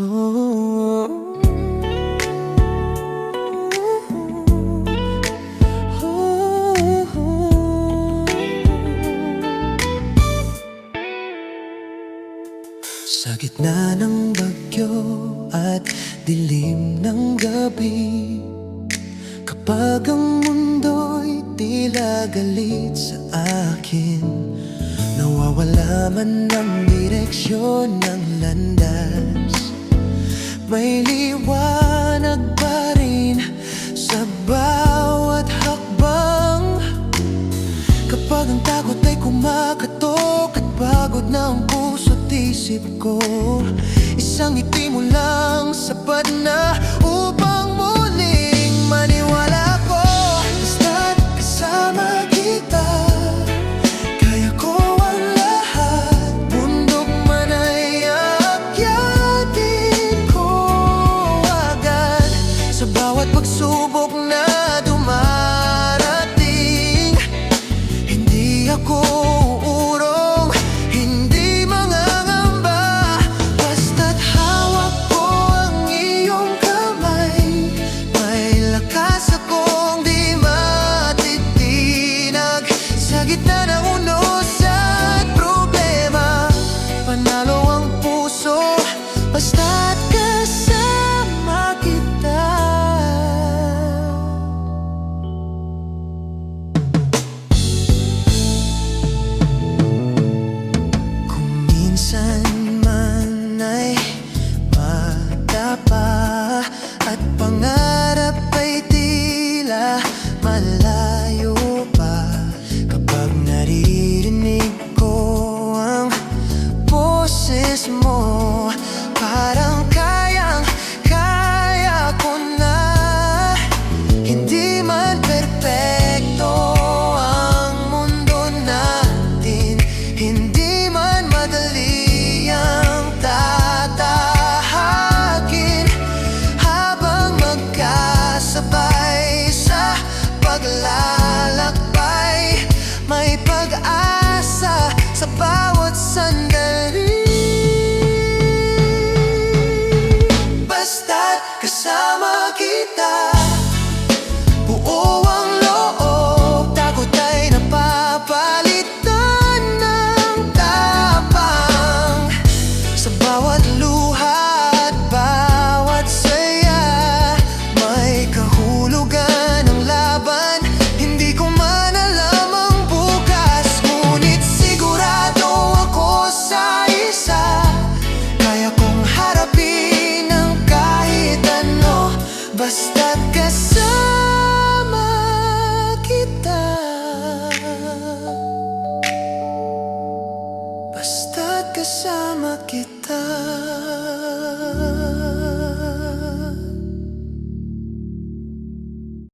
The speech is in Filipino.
Oh, sa gitna ng bagyo at dilim ng gabi, kapag ang mundo'y tila galit sa akin, nawawala man ng direksyon ng landas, may liwanag pa rin sa bawat hakbang. Kapag ang takot ay kumakatok at pagod na ang puso't isip ko, isang ngiti mo lang sapat na upang muling maniwala ko. Basta't kasama kita, kaya ko ang lahat. Bundok man ay aakyatin ko agad. Sa bawat pagsubok na dumarating, hindi ako uurong, hindi mangangamba. Basta't hawak ko ang iyong kamay, may lakas akong di matitinag. Sa gitna ng unos at problema, panalo ang puso basta't kasama kita. Kung minsan man ay madapa at pangarap ay tila malayo pa, kapag naririnig ko ang boses mo, parang kayang-kaya ko na. Hindi man perpekto ang mundo natin, hindi man madali ang tatahakin, habang magkasabay sa paglalakbay, may pag-asa sa bawat sandali. Basta't kasama kita, buo ang loob, takot ay napapalitan ng tapang. Sa bawat luha at bawat saya, may kahulugan ng laban. Hindi ko man alam ang bukas, ngunit sigurado ako sa isa, kaya kong harapin ang kahit ano. Basta't kasama kita, basta't kasama kita.